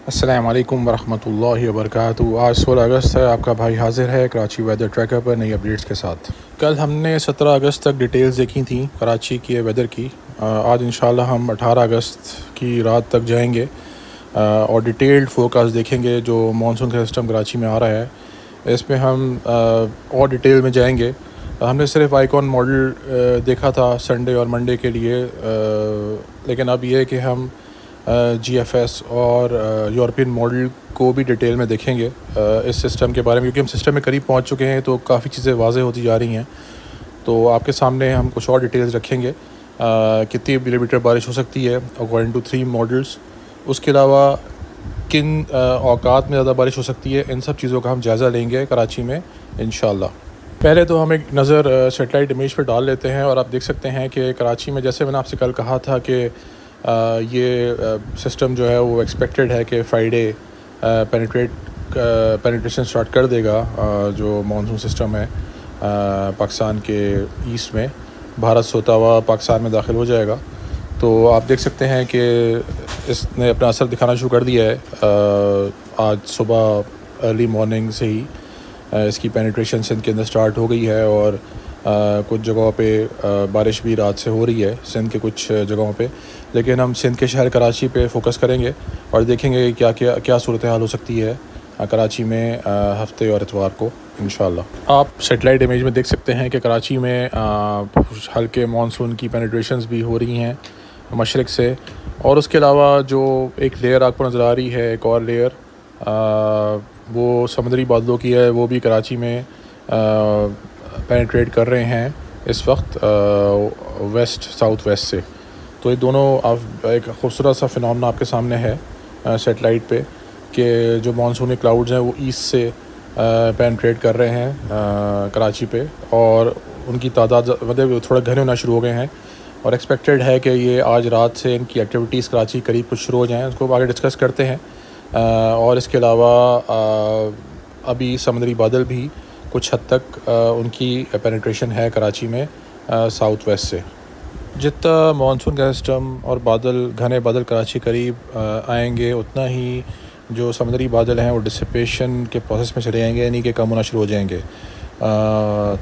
अस्सलाम वालेकुम वरहमतुल्लाहि वबरकातुहू। आज 16 अगस्त है। आपका भाई हाज़िर है कराची वेदर ट्रैकर पर नई अपडेट्स के साथ। कल हमने 17 अगस्त तक डिटेल्स देखी थी कराची के वेदर की। आज इंशाल्लाह हम 18 अगस्त की रात तक जाएंगे और डिटेल्ड फोरकास्ट देखेंगे जो मानसून का सिस्टम कराची में आ रहा है। इसमें हम और डिटेल में जाएंगे। हमने सिर्फ आइकॉन मॉडल देखा था संडे और मंडे के लिए, लेकिन अब ये है कि हम GFS और यूरोपियन मॉडल को भी डिटेल में देखेंगे इस सिस्टम के बारे में, क्योंकि हम सिस्टम में करीब पहुंच चुके हैं तो काफ़ी चीज़ें वाज़ेह होती जा रही हैं। तो आपके सामने हम कुछ और डिटेल्स रखेंगे, कितनी मिलीमीटर बारिश हो सकती है अकॉर्डिंग टू 3 मॉडल्स। उसके अलावा किन औकात में ज़्यादा बारिश हो सकती है, इन सब चीज़ों का हम जायज़ा लेंगे कराची में इंशाल्लाह। पहले तो हम एक नज़र सेटेलाइट इमेज पर डाल लेते हैं और आप देख सकते हैं कि कराची में, जैसे मैंने आपसे कल कहा था कि ये सिस्टम जो है वो एक्सपेक्टेड है कि फ्राइडे पेनिट्रेशन स्टार्ट कर देगा। जो मानसून सिस्टम है पाकिस्तान के ईस्ट में भारत से होता हुआ पाकिस्तान में दाखिल हो जाएगा। तो आप देख सकते हैं कि इसने अपना असर दिखाना शुरू कर दिया है। आज सुबह अर्ली मॉर्निंग से ही इसकी पेनिट्रेशन सिंध के अंदर स्टार्ट हो गई है और कुछ जगहों पे बारिश भी रात से हो रही है सिंध के कुछ जगहों पे। लेकिन हम सिंध के शहर कराची पे फोकस करेंगे और देखेंगे क्या सूरत हाल हो सकती है कराची में हफ्ते और इतवार को इंशाल्लाह। आप सेटेलाइट इमेज में देख सकते हैं कि कराची में हल्के मानसून की पेनिट्रेशंस भी हो रही हैं मशरक़ से, और उसके अलावा जो एक लेयर आपको नज़र आ रही है, एक और लेयर वो समुद्री बादलों की है, वो भी कराची में पेनिट्रेट कर रहे हैं इस वक्त वेस्ट साउथ वेस्ट से। तो ये दोनों एक ख़ूबसूरत सा फिनोमेना आपके सामने है सेटेलाइट पे कि जो मानसूनी क्लाउड्स हैं वो ईस्ट से पेनिट्रेट कर रहे हैं कराची पे, और उनकी तादाद मतलब थोड़ा घने होना शुरू हो गए हैं और एक्सपेक्टेड है कि ये आज रात से इनकी एक्टिविटीज़ कराची करीब कुछ शुरू हो जाएँ। उसको आगे डिस्कस करते हैं। और इसके अलावा अभी समुद्री बादल भी कुछ हद तक उनकी पेनिट्रेशन है कराची में साउथ वेस्ट से। जितना मानसून का सिस्टम और घने बादल कराची करीब आएंगे, उतना ही जो समुद्री बादल हैं वो डिसिपेशन के प्रोसेस में चले जाएंगे, यानी कि कम होना शुरू हो जाएंगे।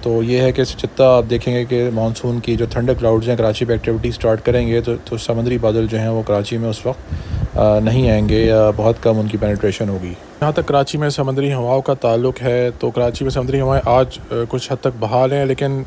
तो ये है कि जितना आप देखेंगे कि मानसून की जो थंडर क्लाउड्स हैं कराची पे एक्टिविटी स्टार्ट करेंगे तो समुद्री बादल जो हैं वो कराची में उस वक्त नहीं आएंगे या बहुत कम उनकी पेनिट्रेशन होगी। जहाँ तक कराची में समुद्री हवाओं का ताल्लुक़ है तो कराची में समुद्री हवाएं आज कुछ हद तक बहाल हैं, लेकिन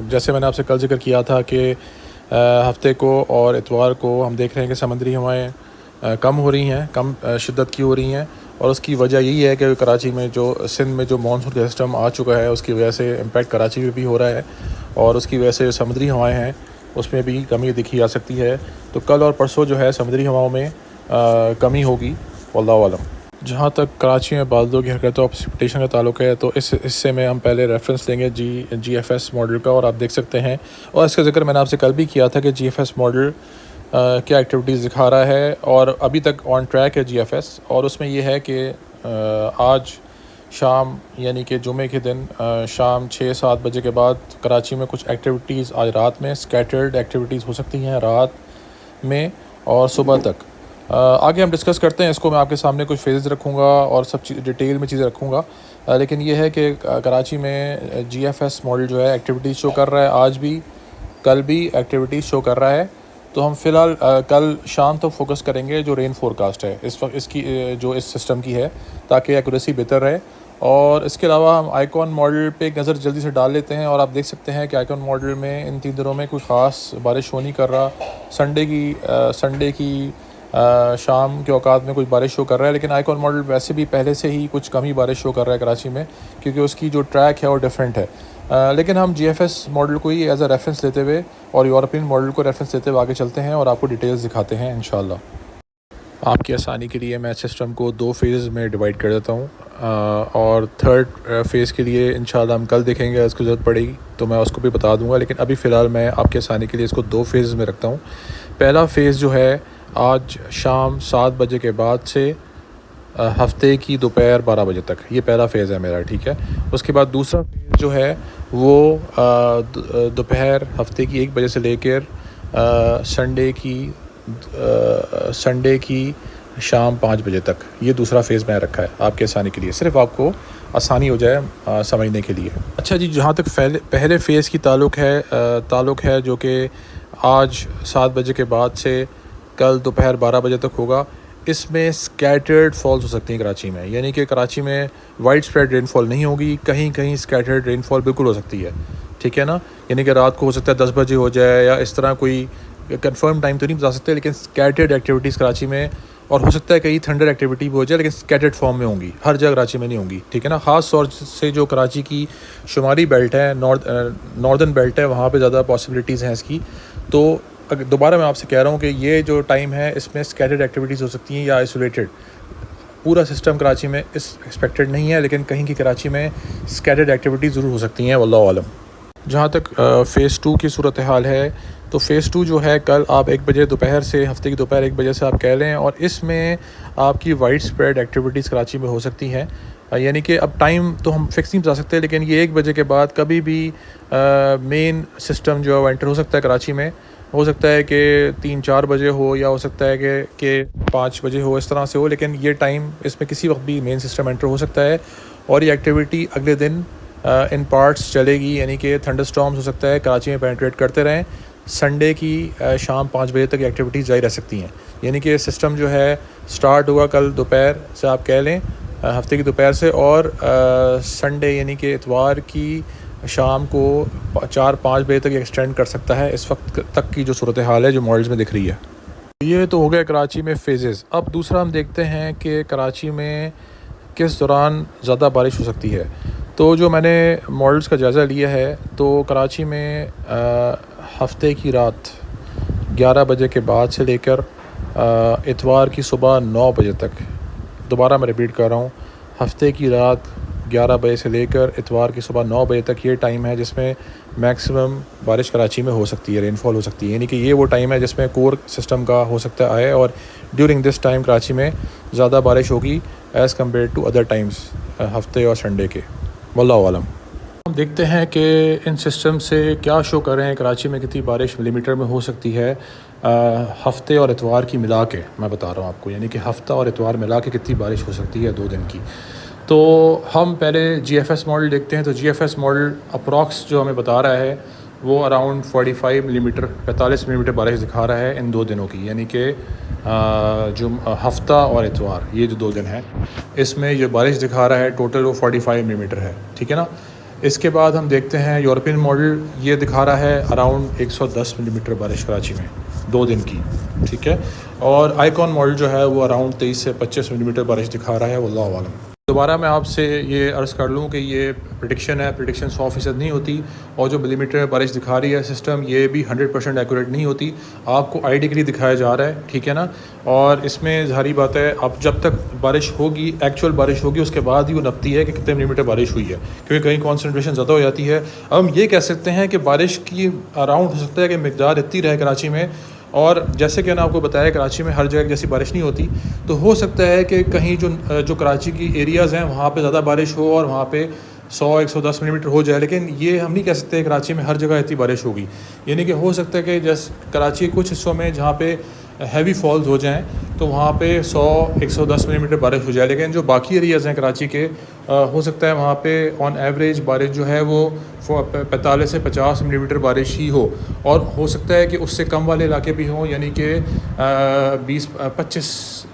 जैसे मैंने आपसे कल जिक्र किया था कि हफ्ते को और इतवार को हम देख रहे हैं कि समुद्री हवाएं कम हो रही हैं, कम शिद्दत की हो रही हैं। और उसकी वजह यही है कि कराची में जो सिंध में जो मानसून का सिस्टम आ चुका है उसकी वजह से इम्पैक्ट कराची में भी हो रहा है और उसकी वजह से समुद्री हवाएं हैं उसमें भी कमी दिखी जा सकती है। तो कल और परसों जो है समुद्री हवाओं में कमी होगी वल्लाहु आलम। जहाँ तक कराची में बादलों की हरकतों और प्रेसिपिटेशन का ताल्लुक़ है तो इस हिस्से में हम पहले रेफरेंस लेंगे GFS मॉडल का, और आप देख सकते हैं, और इसका जिक्र मैंने आपसे कल भी किया था कि GFS मॉडल क्या एक्टिविटीज़ दिखा रहा है और अभी तक ऑन ट्रैक है GFS। और उसमें यह है कि आज शाम यानी कि जुमे के दिन शाम 6-7 बजे के बाद कराची में कुछ एक्टिविटीज़ आज रात में स्कैटर्ड एक्टिविटीज़ हो सकती हैं रात में और सुबह तक। आगे हम डिस्कस करते हैं इसको। मैं आपके सामने कुछ फेजेस रखूँगा और सब चीज़ डिटेल में चीज़ें रखूँगा, लेकिन यह है कि कराची में GFS मॉडल जो है एक्टिविटीज़ शो कर रहा है, आज भी कल भी एक्टिविटीज़ शो कर रहा है। तो हम फ़िलहाल कल शाम तक फोकस करेंगे जो रेन फोरकास्ट है इस वक्त इसकी जो इस सिस्टम की है, ताकि एक्यूरेसी बेहतर रहे। और इसके अलावा हम आइकॉन मॉडल पे एक नज़र जल्दी से डाल लेते हैं और आप देख सकते हैं कि आइकॉन मॉडल में इन 3 दिनों में कोई ख़ास बारिश हो नहीं कर रहा। संडे की शाम के औकात में कुछ बारिश शो कर रहा है, लेकिन आइकॉन मॉडल वैसे भी पहले से ही कुछ कम ही बारिश शो कर रहा है कराची में, क्योंकि उसकी जो ट्रैक है वो डिफरेंट है। लेकिन हम GFS मॉडल को ही एज अ रेफरेंस लेते हुए और यूरोपियन मॉडल को रेफरेंस लेते हुए आगे चलते हैं और आपको डिटेल्स दिखाते हैं इंशाल्लाह। आपकी आसानी के लिए मैं सिस्टम को 2 फेज़ में डिवाइड कर देता हूँ, और थर्ड फेज़ के लिए इंशाल्लाह हम कल देखेंगे, उसकी ज़रूरत पड़ेगी तो मैं उसको भी बता दूँगा, लेकिन अभी फ़िलहाल मैं आपकी आसानी के लिए इसको 2 फेज़ में रखता हूँ। पहला फ़ेज़ जो है आज शाम 7 बजे के बाद से हफ्ते की दोपहर 12 बजे तक, ये पहला फ़ेज़ है मेरा, ठीक है। उसके बाद दूसरा फेज़ जो है वो दोपहर हफ्ते की 1 बजे से लेकर संडे की शाम 5 बजे तक। ये दूसरा फ़ेज़ मैंने रखा है आपके आसानी के लिए, सिर्फ आपको आसानी हो जाए समझने के लिए। अच्छा जी, जहाँ तक पहले फ़ेज़ की ताल्लुक़ है जो कि आज 7 बजे के बाद से कल दोपहर 12 बजे तक होगा, इसमें स्कैटर्ड फॉल्स हो सकती हैं कराची में। यानी कि कराची में वाइड स्प्रेड रेनफॉल नहीं होगी, कहीं कहीं स्कैटर्ड रेनफॉल बिल्कुल हो सकती है, ठीक है ना। यानी कि रात को हो सकता है 10 बजे हो जाए, या इस तरह कोई कंफर्म टाइम तो नहीं बता सकते, लेकिन स्कैटर्ड एक्टिविटीज़ कराची में, और हो सकता है कहीं थंडर एक्टिविटी भी हो जाए, लेकिन स्कैटर्ड फॉर्म में होंगी, हर जगह कराची में नहीं होंगी, ठीक है ना। ख़ास तौर से जो कराची की शुमाली बेल्ट है, नॉर्दर्न बेल्ट है, वहाँ पे ज़्यादा पॉसिबिलिटीज़ हैं इसकी। तो दोबारा मैं आपसे कह रहा हूँ कि ये जो टाइम है इसमें स्कैटर्ड एक्टिविटीज़ हो सकती हैं या आइसोलेटेड। पूरा सिस्टम कराची में इस एक्सपेक्टेड नहीं है, लेकिन कहीं की कराची में स्कैटर्ड एक्टिविटीज़ ज़रूर हो सकती हैं, वल्लाहु आलम। जहाँ तक फ़ेज़ 2 की सूरत हाल है, तो फ़ेज़ 2 जो है कल आप 1 बजे दोपहर से, हफ्ते की दोपहर 1 बजे से आप कह लें, और इसमें आपकी वाइड स्प्रेड एक्टिविटीज़ कराची में हो सकती हैं। यानी कि अब टाइम तो हम फिक्स नहीं बता सकते, लेकिन ये 1 बजे के बाद कभी भी मेन सिस्टम जो है वो एंटर हो सकता है कराची में। हो सकता है कि 3-4 बजे हो, या हो सकता है कि 5 बजे हो, इस तरह से हो, लेकिन ये टाइम इसमें किसी वक्त भी मेन सिस्टम एंटर हो सकता है। और ये एक्टिविटी अगले दिन इन पार्ट्स चलेगी, यानी कि थंडरस्टॉर्म्स हो सकता है कराची में पेनिट्रेट करते रहें। संडे की शाम 5 बजे तक एक्टिविटीज़ जारी रह सकती हैं। यानी कि सिस्टम जो है स्टार्ट हुआ कल दोपहर से, आप कह लें हफ्ते की दोपहर से, और संडे यानी कि इतवार की शाम को 4-5 बजे तक एक्सटेंड कर सकता है। इस वक्त तक की जो सूरत हाल है जो मॉडल्स में दिख रही है। ये तो हो गया कराची में फ़ेज़ेस। अब दूसरा हम देखते हैं कि कराची में किस दौरान ज़्यादा बारिश हो सकती है। तो जो मैंने मॉडल्स का जायज़ा लिया है, तो कराची में हफ्ते की रात 11 बजे के बाद से लेकर इतवार की सुबह 9 बजे तक, दोबारा मैं रिपीट कर रहा हूँ, हफ्ते की रात 11 बजे से लेकर इतवार की सुबह 9 बजे तक ये टाइम है जिसमें मैक्सिमम बारिश कराची में हो सकती है, रेनफॉल हो सकती है। यानी कि ये वो टाइम है जिसमें कोर सिस्टम का हो सकता है आए, और ड्यूरिंग दिस टाइम कराची में ज़्यादा बारिश होगी as compare to other times हफ्ते और संडे के, वल्लाहु आलम। हम देखते हैं कि इन सिस्टम से क्या शो कर रहे हैं कराची में कितनी बारिश मिलीमीटर में हो सकती है हफ्ते और इतवार की मिला के। मैं बता रहा हूँ आपको, यानी कि हफ्ता और इतवार मिला के कितनी बारिश हो सकती है 2 दिन की। तो हम पहले GFS मॉडल देखते हैं। तो GFS मॉडल अप्रॉक्स जो हमें बता रहा है वो अराउंड 45 मिलीमीटर, 45 मिलीमीटर बारिश दिखा रहा है इन 2 दिनों की। यानी कि जो हफ्ता और इतवार, ये जो 2 दिन हैं, इसमें जो बारिश दिखा रहा है टोटल वो 45 मिलीमीटर है, ठीक है ना। इसके बाद हम देखते हैं यूरोपियन मॉडल, ये दिखा रहा है अराउंड 110 मिलीमीटर बारिश कराची में 2 दिन की, ठीक है। और आइकॉन मॉडल जो है वो अराउंड 23 से 25 मिलीमीटर बारिश दिखा रहा है, वल्लाहु आलम। दोबारा मैं आपसे ये अर्ज़ कर लूँ कि ये प्रेडिक्शन है, प्रेडिक्शन 100% नहीं होती, और जो मिलीमीटर में बारिश दिखा रही है सिस्टम, ये भी 100% एक्यूरेट नहीं होती। आपको आइडिया के लिए दिखाया जा रहा है, ठीक है ना। और इसमें ज़ाहिर बात है, अब जब तक बारिश होगी, एक्चुअल बारिश होगी, उसके बाद ही वो नपती है कि कितने मिलीमीटर बारिश हुई है, क्योंकि कहीं कॉन्सनट्रेशन ज़्यादा हो जाती है। अब हम ये कह सकते हैं कि बारिश की अराउंड हो सकता है कि मकदार इतनी रहे कराची में, और जैसे कि मैंने आपको बताया कराची में हर जगह जैसी बारिश नहीं होती, तो हो सकता है कि कहीं जो कराची की एरियाज़ हैं वहाँ पे ज़्यादा बारिश हो और वहाँ पे 100-110 मिलीमीटर हो जाए, लेकिन ये हम नहीं कह सकते कराची में हर जगह इतनी बारिश होगी। यानी कि हो सकता है कि जैसे कराची के कुछ हिस्सों में जहाँ पे हैवी फॉल्स हो जाएं तो वहाँ पे 100-110 मिलीमीटर बारिश हो जाए, लेकिन जो बाकी एरियाज़ हैं कराची के, हो सकता है वहाँ पे ऑन एवरेज बारिश जो है वो 45 से 50 मिलीमीटर बारिश ही हो, और हो सकता है कि उससे कम वाले इलाके भी हों, यानी कि 20-25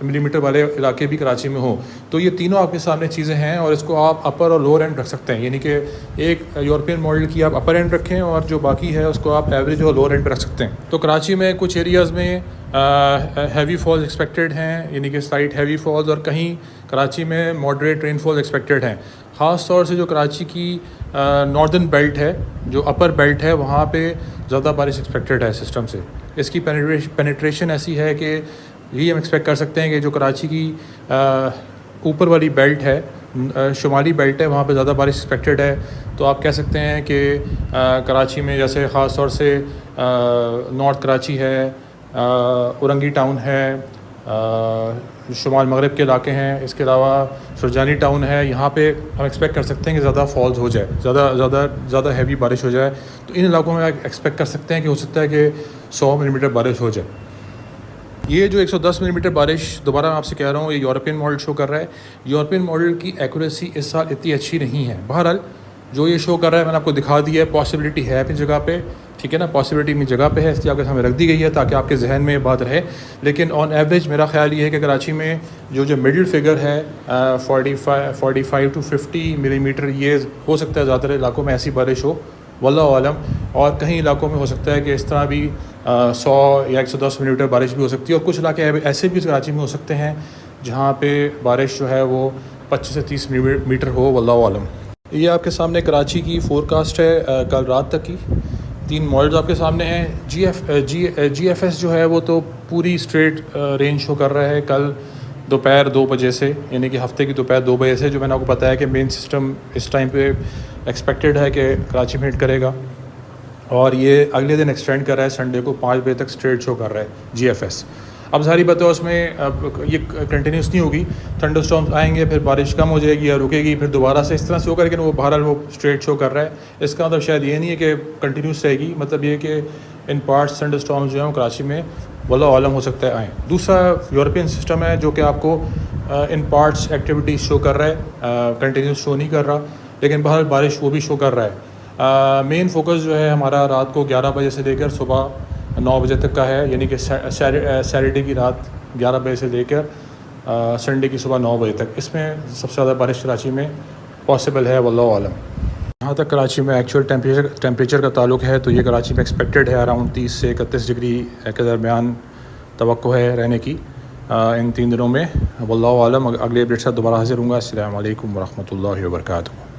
मिलीमीटर वाले इलाके भी कराची में हो। तो ये तीनों आपके सामने चीज़ें हैं, और इसको आप अपर और लोअर एंड रख सकते हैं। यानी कि एक यूरोपियन मॉडल की आप अपर एंड रखें, और जो बाकी है उसको आप एवरेज और लोअर एंड रख सकते हैं। तो कराची में कुछ एरियाज़ में हैवी फॉल्स एक्सपेक्टेड हैं, यानी कि स्लाइट हैवी फॉल्स, और कहीं कराची में मॉडरेट रेनफॉल एक्सपेक्टेड हैं। ख़ास तौर से जो कराची की नॉर्दर्न बेल्ट है, जो अपर बेल्ट है, वहाँ पे ज़्यादा बारिश एक्सपेक्टेड है सिस्टम से। इसकी पेनिट्रेशन ऐसी है कि यही हम एक्सपेक्ट कर सकते हैं कि जो कराची की ऊपर वाली बेल्ट है, शुमाली बेल्ट है, वहाँ पे ज़्यादा बारिश एक्सपेक्टेड है। तो आप कह सकते हैं कि कराची में जैसे ख़ास तौर से नॉर्थ कराची है, औरंगी टाउन है, शुमाल मगरब के इलाके हैं, इसके अलावा सुरजानी टाउन है, यहाँ पे हम एक्सपेक्ट कर सकते हैं कि ज़्यादा फॉल्स हो जाए, ज़्यादा हैवी बारिश हो जाए। तो इन इलाकों में एक्सपेक्ट कर सकते हैं कि हो सकता है कि 100 मिलीमीटर बारिश हो जाए। ये जो 110 मिलीमीटर बारिश दोबारा मैं आपसे कह रहा हूँ, ये यूरोपियन मॉडल शो कर रहा है। यूरोपियन मॉडल की एक्यूरेसी इस साल इतनी अच्छी नहीं है। बहरहाल जो ये शो कर रहा है मैंने आपको दिखा दिया है, पॉसिबिलिटी है अपनी जगह पे, ठीक है ना, पॉसिबिलिटी अपनी जगह पे है, इसलिए आपके सामने रख दी गई है ताकि आपके जहन में ये बात रहे। लेकिन ऑन एवरेज मेरा ख्याल ये है कि कराची में जो मिडिल फिगर है 45 टू 50 मिलीमीटर, ये हो सकता है ज़्यादातर इलाकों में ऐसी बारिश हो, वल्लाहु आलम। और कहीं इलाकों में हो सकता है कि इस तरह भी 100 या 110 मिलीमीटर बारिश भी हो सकती है। और कुछ इलाके ऐसे भी कराची में हो सकते हैं जहाँ पे बारिश जो है वो 25 से 30 मिलीमीटर हो, वल्लाहु आलम। ये आपके सामने कराची की फ़ोरकास्ट है कल रात तक की। 3 मॉडल्स आपके सामने हैं। GFS जो है वो तो पूरी स्ट्रेट रेंज शो कर रहा है कल दोपहर 2 बजे से, यानी कि हफ्ते की दोपहर 2 बजे से, जो मैंने आपको बताया कि मेन सिस्टम इस टाइम पे एक्सपेक्टेड है कि कराची में हिट करेगा। और ये अगले दिन एक्सटेंड कर रहा है, संडे को 5 बजे तक स्ट्रेट शो कर रहा है GFS। अब सारी बातें उसमें अब ये कंटिन्यूस नहीं होगी, थंडर स्टॉर्म्स आएंगे, फिर बारिश कम हो जाएगी या रुकेगी, फिर दोबारा से इस तरह से होगा, लेकिन वो बहरहाल वो स्ट्रेट शो कर रहा है। इसका मतलब शायद ये नहीं है कि कंटिन्यूस रहेगी, मतलब ये कि इन पार्ट्स थंडर स्टॉर्म्स जो हैं कराची में वल्लाहु आलम हो सकता है आएँ। दूसरा यूरोपियन सिस्टम है जो कि आपको इन पार्ट्स एक्टिविटीज़ शो कर रहा है, कंटिन्यूस शो नहीं कर रहा, लेकिन बहरहाल बारिश वो भी शो कर रहा है। मेन फोकस जो है हमारा रात को 11 बजे से लेकर सुबह 9 बजे तक का है, यानी कि सैटरडे की रात 11 बजे से लेकर संडे की सुबह 9 बजे तक। इसमें सबसे ज़्यादा बारिश कराची में पॉसिबल है, वल्लाहु आलम। जहाँ तक कराची में एक्चुअल टेम्परेचर का ताल्लुक है तो ये कराची में एक्सपेक्टेड है अराउंड 30 से 31 डिग्री के दरमियान तवक्को है रहने की इन 3 दिनों में, वल्लाहु आलम। अगले अपडेट से दोबारा हाजिर हूँगा। अस्सलामु अलैकुम वरहमतुल्लाहि वबरकातुहू।